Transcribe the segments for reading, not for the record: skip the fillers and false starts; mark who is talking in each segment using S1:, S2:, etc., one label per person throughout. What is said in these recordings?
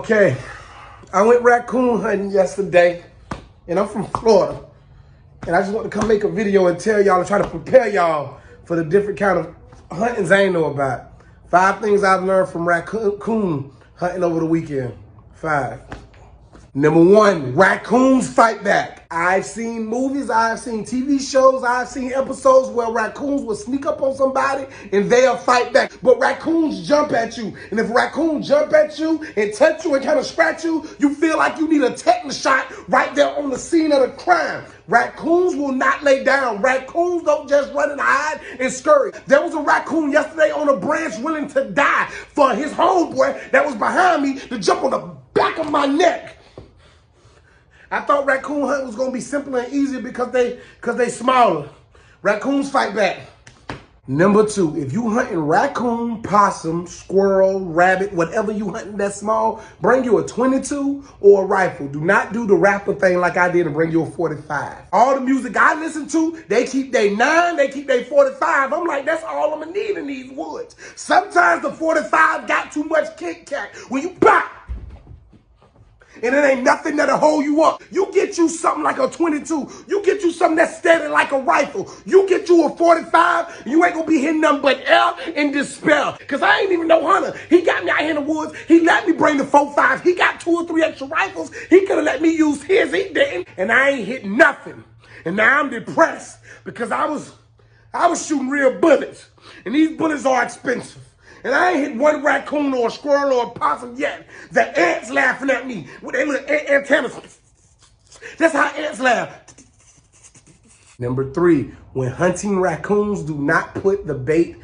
S1: Okay, I went raccoon hunting yesterday, and I'm from Florida. And I just want to come make a video and tell y'all and try to prepare y'all for the different kind of huntings I ain't know about. 5 things I've learned from raccoon hunting over the weekend. 5. Number 1, raccoons fight back. I've seen movies, I've seen TV shows, I've seen episodes where raccoons will sneak up on somebody and they'll fight back. But raccoons jump at you. And if raccoons jump at you and touch you and kind of scratch you, you feel like you need a tetanus shot right there on the scene of the crime. Raccoons will not lay down. Raccoons don't just run and hide and scurry. There was a raccoon yesterday on a branch willing to die for his homeboy that was behind me to jump on the back of my neck. I thought raccoon hunting was gonna be simpler and easier because they smaller. Raccoons fight back. Number 2, if you hunting raccoon, possum, squirrel, rabbit, whatever you hunting that's small, bring you a 22 or a rifle. Do not do the rapper thing like I did and bring you a 45. All the music I listen to, they keep their 9, they keep their 45. I'm like, that's all I'm gonna need in these woods. Sometimes the 45 got too much kick-cat. When you pop, and it ain't nothing that'll hold you up. You get you something like a 22. You get you something that's steady like a rifle. You get you a 45, you ain't gonna be hitting nothing but air and despair. Cause I ain't even no hunter. He got me out here in the woods. He let me bring the 4.5. He got 2 or 3 extra rifles. He could have let me use his, he didn't. And I ain't hitting nothing. And now I'm depressed because I was shooting real bullets. And these bullets are expensive. And I ain't hit one raccoon or a squirrel or a possum yet. The ants laughing at me with their little antennas. That's how ants laugh. Number 3, when hunting raccoons, do not put the bait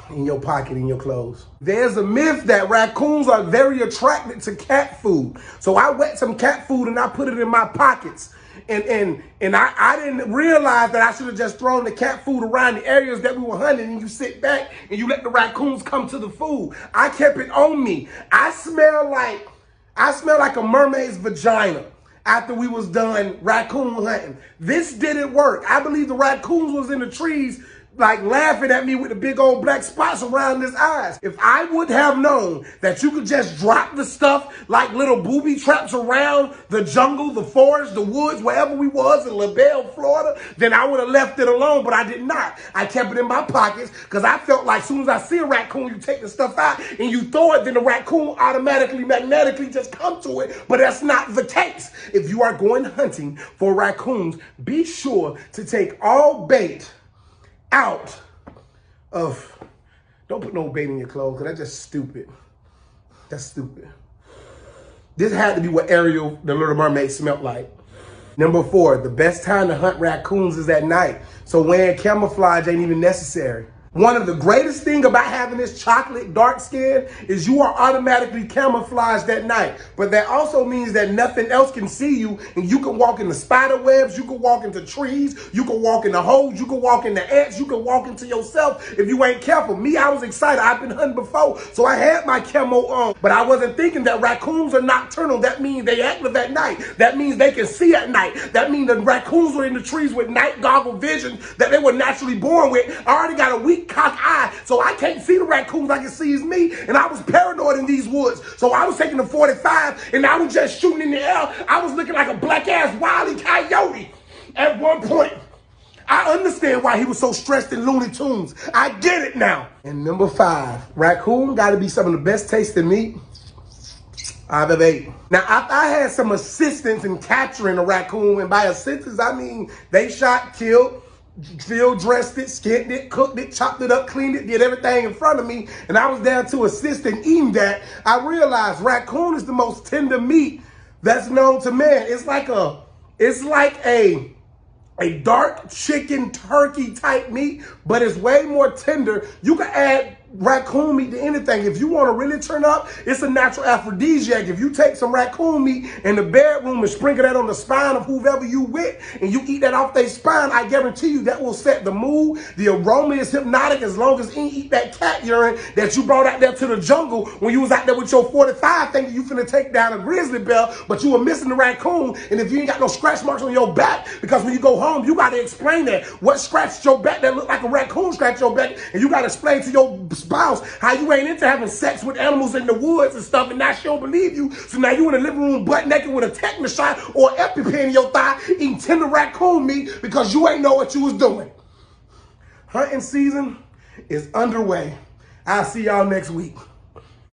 S1: in your pocket, in your clothes. There's a myth that raccoons are very attracted to cat food. So I wet some cat food and I put it in my pockets. And I didn't realize that I should have just thrown the cat food around the areas that we were hunting, and you sit back and you let the raccoons come to the food. I kept it on me. I smell like a mermaid's vagina after we was done raccoon hunting. This didn't work. I believe the raccoons was in the trees like laughing at me with the big old black spots around his eyes. If I would have known that you could just drop the stuff like little booby traps around the jungle, the forest, the woods, wherever we was in LaBelle, Florida, then I would have left it alone, but I did not. I kept it in my pockets because I felt like as soon as I see a raccoon, you take the stuff out and you throw it, then the raccoon automatically, magnetically just come to it, but that's not the case. If you are going hunting for raccoons, be sure to take all bait out of, don't put no bait in your clothes because that's just stupid. That's stupid. This had to be what Ariel, the Little Mermaid, smelled like. Number 4, the best time to hunt raccoons is at night. So wearing camouflage ain't even necessary. One of the greatest things about having this chocolate dark skin is you are automatically camouflaged at night. But that also means that nothing else can see you, and you can walk in the spider webs, you can walk into trees, you can walk in the holes, you can walk in the ants, you can walk into yourself if you ain't careful. Me, I was excited. I've been hunting before, so I had my camo on. But I wasn't thinking that raccoons are nocturnal. That means they active at night. That means they can see at night. That means the raccoons were in the trees with night goggle vision that they were naturally born with. I already got a weak cock eye, so I can't see the raccoons like it sees me, and I was paranoid in these woods. So I was taking the 45 and I was just shooting in the air. I was looking like a black ass wily coyote at one point. I understand why he was so stressed in Looney Tunes. I get it now. And number 5, raccoon gotta be some of the best tasting meat I've ever ate. Now, after I had some assistance in capturing a raccoon, and by assistance I mean they shot, killed, field dressed it, skinned it, cooked it, chopped it up, cleaned it, did everything in front of me, and I was there to assist in eating that, I realized raccoon is the most tender meat that's known to man. It's like a dark chicken turkey type meat, but it's way more tender. You can add raccoon meat to anything. If you want to really turn up, it's a natural aphrodisiac. If you take some raccoon meat in the bedroom and sprinkle that on the spine of whoever you with, and you eat that off their spine, I guarantee you that will set the mood. The aroma is hypnotic as long as you eat that cat urine that you brought out there to the jungle when you was out there with your 45 thinking you finna take down a grizzly bear, but you were missing the raccoon. And if you ain't got no scratch marks on your back, because when you go home, you got to explain that. What scratched your back that looked like a raccoon scratched your back, and you got to explain to your spouse, how you ain't into having sex with animals in the woods and stuff, and now she don't believe you. So now you in the living room butt naked with a tetanus shot or EpiPen in your thigh eating tender raccoon meat because you ain't know what you was doing. Hunting season is underway. I'll see y'all next week.